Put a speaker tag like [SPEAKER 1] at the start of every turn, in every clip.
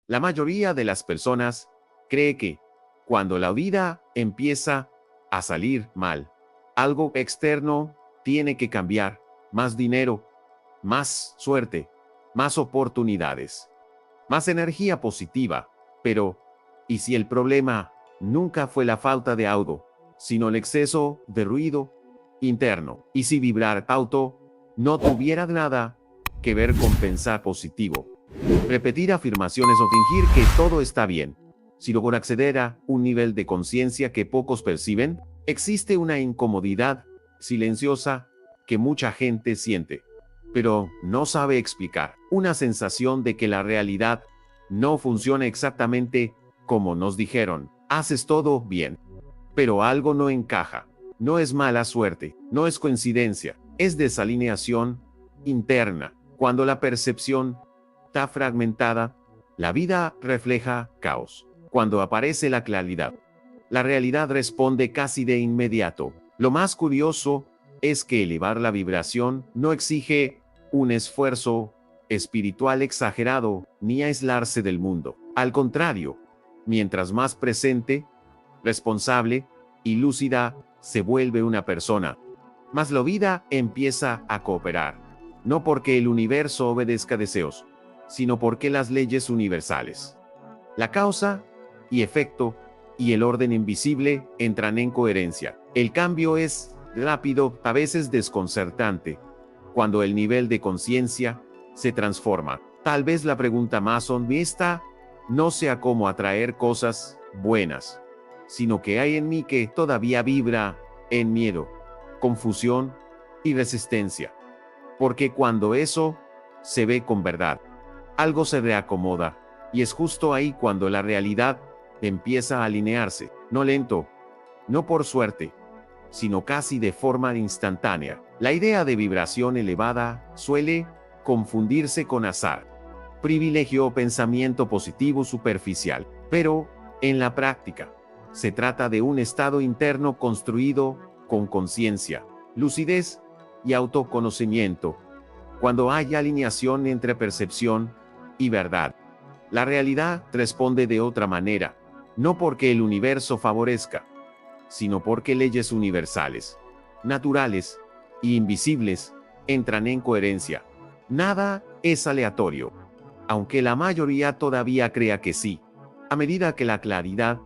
[SPEAKER 1] La mayoría de las personas cree que, cuando la vida empieza a salir mal, algo externo tiene que cambiar: más dinero, más suerte, más oportunidades, más energía positiva. Pero, ¿y si el problema nunca fue la falta de algo, sino el exceso de ruido interno? ¿Y si vibrar alto no tuviera nada que ver con pensar positivo, repetir afirmaciones o fingir que todo está bien, sino con acceder a un nivel de conciencia que pocos perciben? Existe una incomodidad silenciosa que mucha gente siente, pero no sabe explicar. Una sensación de que la realidad no funciona exactamente como nos dijeron. Haces todo bien, pero algo no encaja. No es mala suerte, no es coincidencia, es desalineación interna. Cuando la percepción está fragmentada, la vida refleja caos. Cuando aparece la claridad, la realidad responde casi de inmediato. Lo más curioso es que elevar la vibración no exige un esfuerzo espiritual exagerado ni aislarse del mundo. Al contrario, mientras más presente, responsable y lúcida se vuelve una persona, más la vida empieza a cooperar. No porque el universo obedezca deseos, sino porque las leyes universales, la causa y efecto y el orden invisible entran en coherencia. El cambio es rápido, a veces desconcertante, cuando el nivel de conciencia se transforma. Tal vez la pregunta más honesta no sea cómo atraer cosas buenas, sino que hay en mí que todavía vibra en miedo, confusión y resistencia. Porque cuando eso se ve con verdad, algo se reacomoda, y es justo ahí cuando la realidad empieza a alinearse, no lento, no por suerte, sino casi de forma instantánea. La idea de vibración elevada suele confundirse con azar, privilegio o pensamiento positivo superficial, pero, en la práctica, se trata de un estado interno construido con conciencia, lucidez y autoconocimiento. Cuando hay alineación entre percepción y verdad, la realidad responde de otra manera, no porque el universo favorezca, sino porque leyes universales, naturales e invisibles entran en coherencia. Nada es aleatorio, aunque la mayoría todavía crea que sí. A medida que la claridad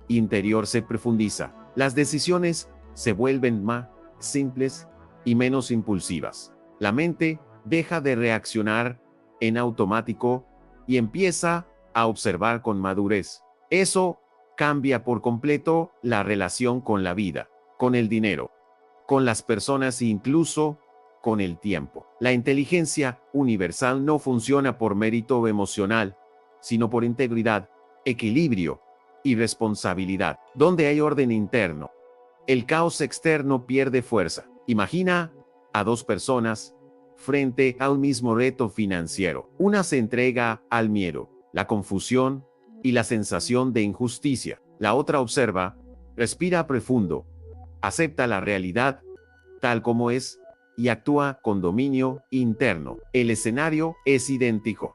[SPEAKER 1] interior se profundiza, las decisiones se vuelven más simples y menos impulsivas. La mente deja de reaccionar en automático y empieza a observar con madurez. Eso cambia por completo la relación con la vida, con el dinero, con las personas e incluso con el tiempo. La inteligencia universal no funciona por mérito emocional, sino por integridad, equilibrio y responsabilidad. Donde hay orden interno, el caos externo pierde fuerza. Imagina a dos personas frente a un mismo reto financiero. Una se entrega al miedo, la confusión y la sensación de injusticia. La otra observa, respira profundo, acepta la realidad tal como es y actúa con dominio interno. El escenario es idéntico,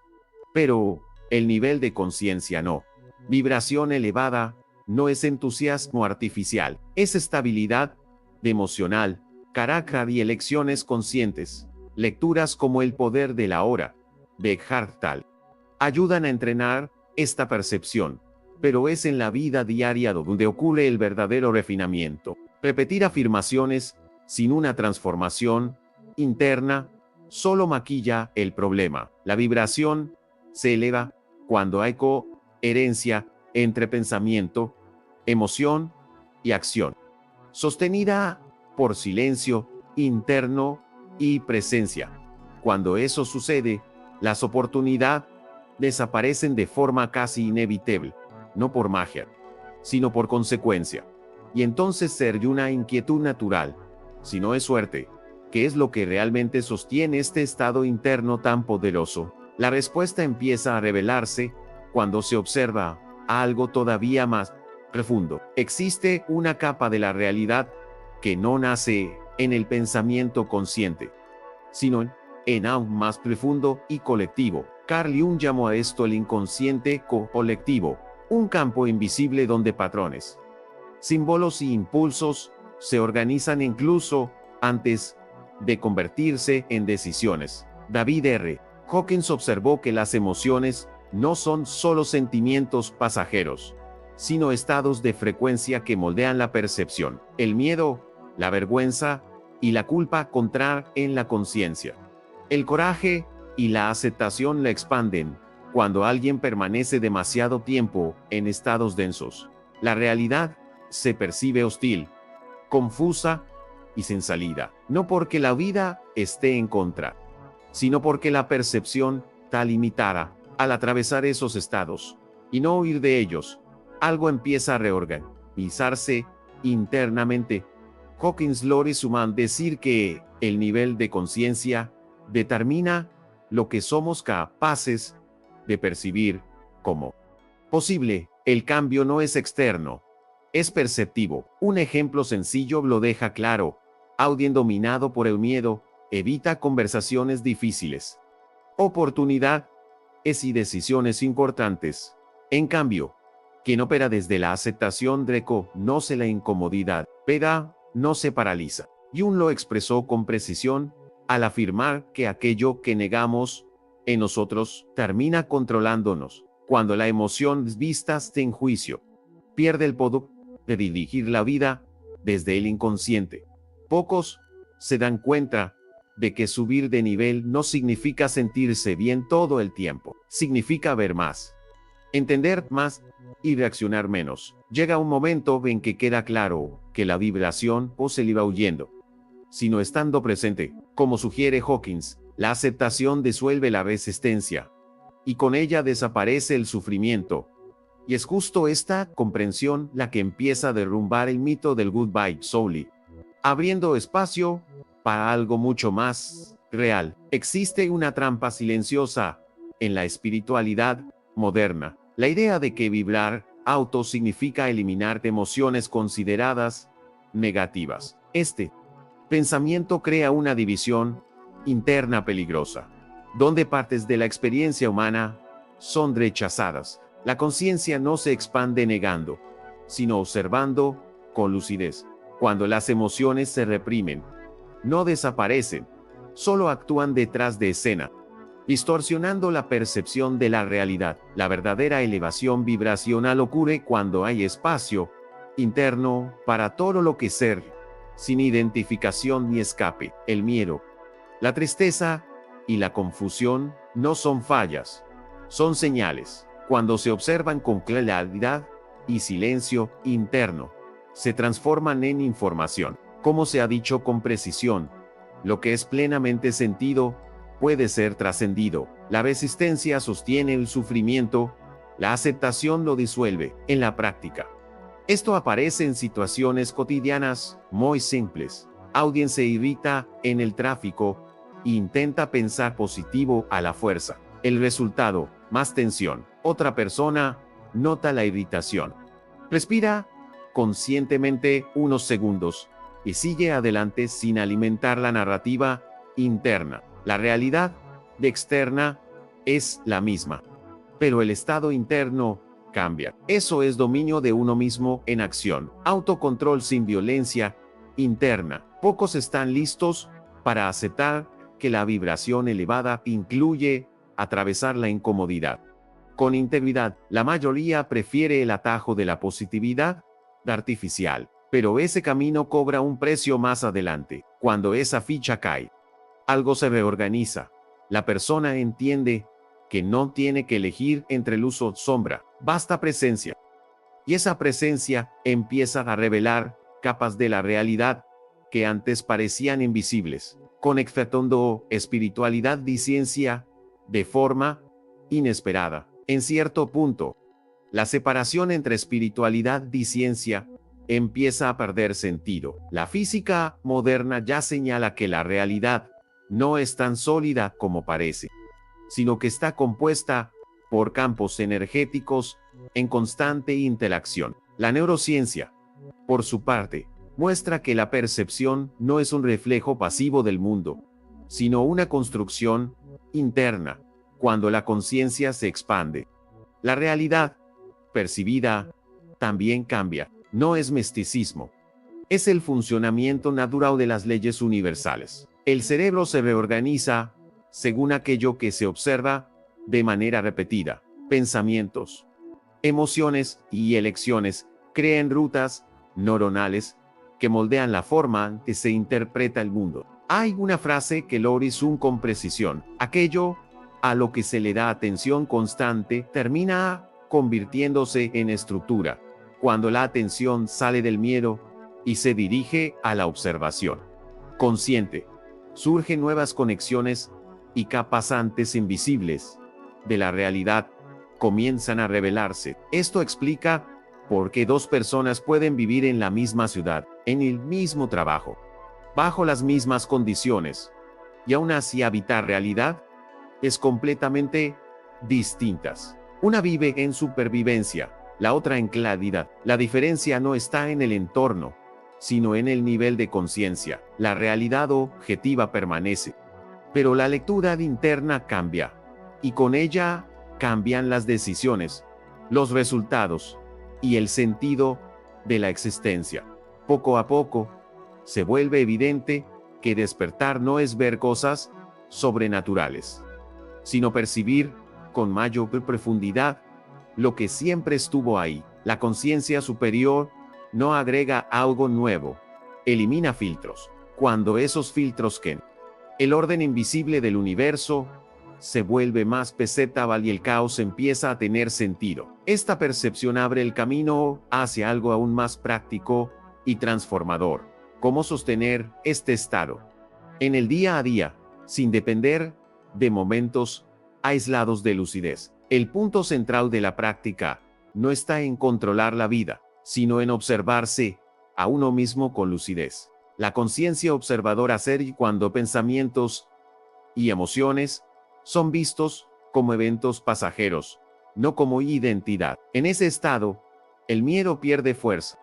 [SPEAKER 1] pero el nivel de conciencia no. Vibración elevada no es entusiasmo artificial, es estabilidad emocional, carácter y elecciones conscientes. Lecturas como El poder de la hora, de Eckhart Tolle, ayudan a entrenar esta percepción, pero es en la vida diaria donde ocurre el verdadero refinamiento. Repetir afirmaciones sin una transformación interna solo maquilla el problema. La vibración se eleva cuando hay coherencia entre pensamiento, emoción y acción, sostenida por silencio interno y presencia. Cuando eso sucede, las oportunidades desaparecen de forma casi inevitable, no por magia, sino por consecuencia. Y entonces surge una inquietud natural: si no es suerte, ¿qué es lo que realmente sostiene este estado interno tan poderoso? La respuesta empieza a revelarse cuando se observa algo todavía más profundo. Existe una capa de la realidad que no nace en el pensamiento consciente, sino en aún más profundo y colectivo. Carl Jung llamó a esto el inconsciente colectivo, un campo invisible donde patrones, símbolos y impulsos se organizan incluso antes de convertirse en decisiones. David R. Hawkins observó que las emociones no son solo sentimientos pasajeros, sino estados de frecuencia que moldean la percepción. El miedo, la vergüenza y la culpa contraen en la conciencia. El coraje y la aceptación la expanden cuando alguien permanece demasiado tiempo en estados densos. La realidad se percibe hostil, confusa y sin salida, no porque la vida esté en contra, sino porque la percepción está limitada. Al atravesar esos estados y no huir de ellos, algo empieza a reorganizarse internamente. Hawkins Lori suman decir que el nivel de conciencia determina lo que somos capaces de percibir como posible. El cambio no es externo, es perceptivo. Un ejemplo sencillo lo deja claro. Alguien dominado por el miedo evita conversaciones difíciles, oportunidades y decisiones importantes. En cambio, quien opera desde la aceptación reconoce la incomodidad, pero no se paraliza. Jung lo expresó con precisión al afirmar que aquello que negamos en nosotros termina controlándonos. Cuando la emoción vista en juicio pierde el poder de dirigir la vida desde el inconsciente. Pocos se dan cuenta de que subir de nivel no significa sentirse bien todo el tiempo, significa ver más, entender más y reaccionar menos. Llega un momento en que queda claro que la vibración o se le va huyendo, sino estando presente. Como sugiere Hawkins, la aceptación disuelve la resistencia, y con ella desaparece el sufrimiento. Y es justo esta comprensión la que empieza a derrumbar el mito del goodbye slowly, abriendo espacio para algo mucho más real. Existe una trampa silenciosa en la espiritualidad moderna. La idea de que vibrar alto significa eliminar emociones consideradas negativas. Este pensamiento crea una división interna peligrosa, donde partes de la experiencia humana son rechazadas. La conciencia no se expande negando, sino observando con lucidez. Cuando las emociones se reprimen, no desaparecen, solo actúan detrás de escena, distorsionando la percepción de la realidad. La verdadera elevación vibracional ocurre cuando hay espacio interno para todo lo que ser, sin identificación ni escape. El miedo, la tristeza y la confusión no son fallas, son señales. Cuando se observan con claridad y silencio interno, se transforman en información. Como se ha dicho con precisión, lo que es plenamente sentido puede ser trascendido. La resistencia sostiene el sufrimiento, la aceptación lo disuelve. En la práctica, esto aparece en situaciones cotidianas muy simples. Alguien se irrita en el tráfico e intenta pensar positivo a la fuerza. El resultado, más tensión. Otra persona nota la irritación, respira conscientemente unos segundos y sigue adelante sin alimentar la narrativa interna. La realidad externa es la misma, pero el estado interno cambia. Eso es dominio de uno mismo en acción, autocontrol sin violencia interna. Pocos están listos para aceptar que la vibración elevada incluye atravesar la incomodidad. Con integridad, la mayoría prefiere el atajo de la positividad artificial, pero ese camino cobra un precio más adelante. Cuando esa ficha cae, algo se reorganiza. La persona entiende que no tiene que elegir entre luz o sombra, basta presencia. Y esa presencia empieza a revelar capas de la realidad que antes parecían invisibles, conectando espiritualidad y ciencia de forma inesperada. En cierto punto, la separación entre espiritualidad y ciencia empieza a perder sentido. La física moderna ya señala que la realidad no es tan sólida como parece, sino que está compuesta por campos energéticos en constante interacción. La neurociencia, por su parte, muestra que la percepción no es un reflejo pasivo del mundo, sino una construcción interna. cuando la conciencia se expande. La realidad, percibida, también cambia. No es misticismo. Es el funcionamiento natural de las leyes universales. El cerebro se reorganiza según aquello que se observa de manera repetida. Pensamientos, emociones y elecciones crean rutas neuronales que moldean la forma en que se interpreta el mundo. Hay una frase que lo resume con precisión. Aquello a lo que se le da atención constante termina convirtiéndose en estructura, cuando la atención sale del miedo y se dirige a la observación consciente. Surgen nuevas conexiones y capas antes invisibles de la realidad comienzan a revelarse. Esto explica por qué dos personas pueden vivir en la misma ciudad, en el mismo trabajo, bajo las mismas condiciones, y aún así habitar realidad es completamente distintas. Una vive en supervivencia, la otra en claridad. La diferencia no está en el entorno, sino en el nivel de conciencia. La realidad objetiva permanece, pero la lectura interna cambia, y con ella cambian las decisiones, los resultados y el sentido de la existencia. Poco a poco, se vuelve evidente que despertar no es ver cosas sobrenaturales, sino percibir con mayor profundidad lo que siempre estuvo ahí. La conciencia superior no agrega algo nuevo, elimina filtros. Cuando esos filtros caen, el orden invisible del universo se vuelve más perceptible y el caos empieza a tener sentido. Esta percepción abre el camino hacia algo aún más práctico y transformador. ¿Cómo sostener este estado en el día a día, sin depender de momentos aislados de lucidez? El punto central de la práctica no está en controlar la vida, sino en observarse a uno mismo con lucidez. La conciencia observadora ser cuando pensamientos y emociones son vistos como eventos pasajeros, no como identidad. En ese estado, el miedo pierde fuerza,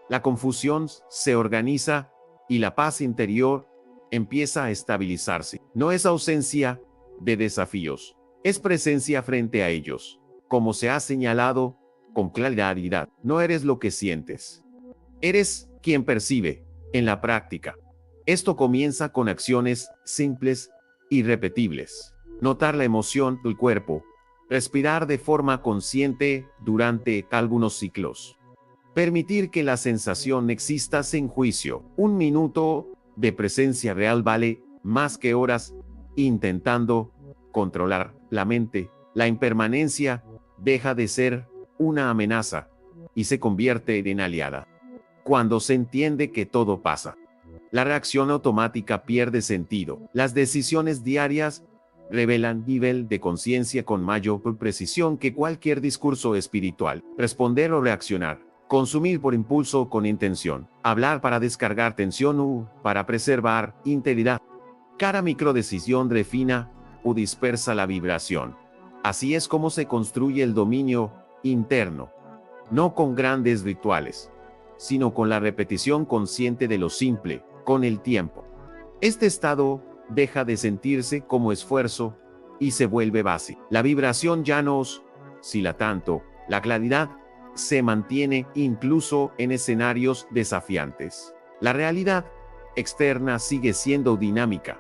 [SPEAKER 1] la confusión se organiza y la paz interior empieza a estabilizarse. No es ausencia de desafíos, es presencia frente a ellos. Como se ha señalado con claridad, no eres lo que sientes, eres quien percibe. En la práctica, esto comienza con acciones simples y repetibles. Notar la emoción del cuerpo, respirar de forma consciente durante algunos ciclos, permitir que la sensación exista sin juicio. Un minuto de presencia real vale más que horas intentando controlar la mente. La impermanencia deja de ser una amenaza y se convierte en aliada. Cuando se entiende que todo pasa, la reacción automática pierde sentido. Las decisiones diarias revelan nivel de conciencia con mayor precisión que cualquier discurso espiritual. Responder o reaccionar. Consumir por impulso o con intención. Hablar para descargar tensión o para preservar integridad. Cada microdecisión refina o dispersa la vibración. Así es como se construye el dominio interno. No con grandes rituales, sino con la repetición consciente de lo simple, con el tiempo. Este estado deja de sentirse como esfuerzo y se vuelve base. La vibración ya no oscila tanto, la claridad se mantiene incluso en escenarios desafiantes. La realidad externa sigue siendo dinámica,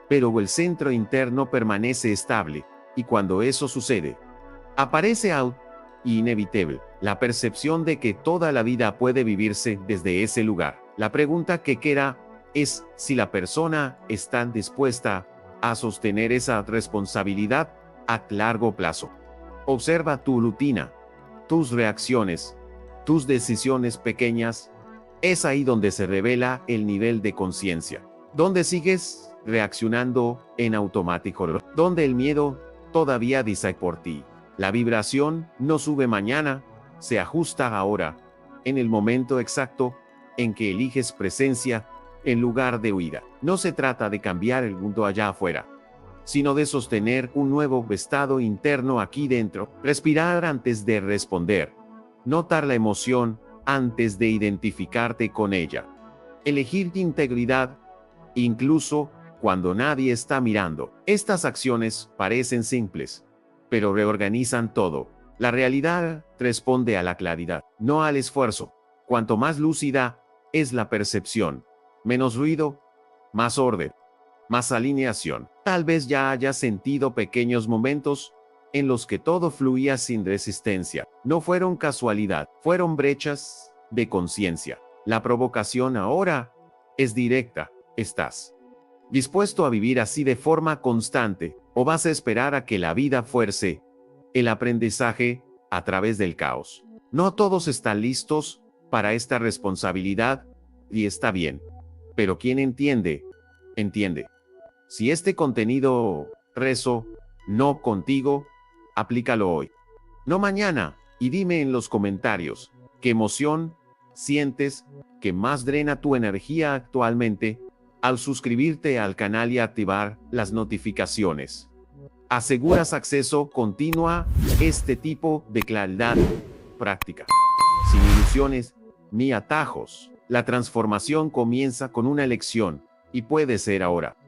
[SPEAKER 1] pero el centro interno permanece estable, y cuando eso sucede, aparece algo inevitable, la percepción de que toda la vida puede vivirse desde ese lugar. La pregunta que queda es si la persona está dispuesta a sostener esa responsabilidad a largo plazo. Observa tu rutina, tus reacciones, tus decisiones pequeñas. Es ahí donde se revela el nivel de conciencia, donde sigues reaccionando en automático, donde el miedo todavía dice por ti. La vibración no sube mañana, se ajusta ahora, en el momento exacto en que eliges presencia en lugar de huida. No se trata de cambiar el mundo allá afuera, sino de sostener un nuevo estado interno aquí dentro. Respirar antes de responder. Notar la emoción antes de identificarte con ella. Elegir integridad, incluso cuando nadie está mirando. Estas acciones parecen simples, pero reorganizan todo. La realidad responde a la claridad, no al esfuerzo. Cuanto más lúcida es la percepción, menos ruido, más orden, más alineación. Tal vez ya hayas sentido pequeños momentos en los que todo fluía sin resistencia. No fueron casualidad, fueron brechas de conciencia. La provocación ahora es directa. ¿Estás dispuesto a vivir así de forma constante o vas a esperar a que la vida fuerce el aprendizaje a través del caos? No todos están listos para esta responsabilidad y está bien. Pero quien entiende, entiende. Si este contenido rezo no contigo, aplícalo hoy, no mañana, y dime en los comentarios qué emoción sientes que más drena tu energía actualmente al suscribirte al canal y activar las notificaciones. Aseguras acceso continuo a este tipo de claridad práctica, sin ilusiones ni atajos. La transformación comienza con una elección y puede ser ahora.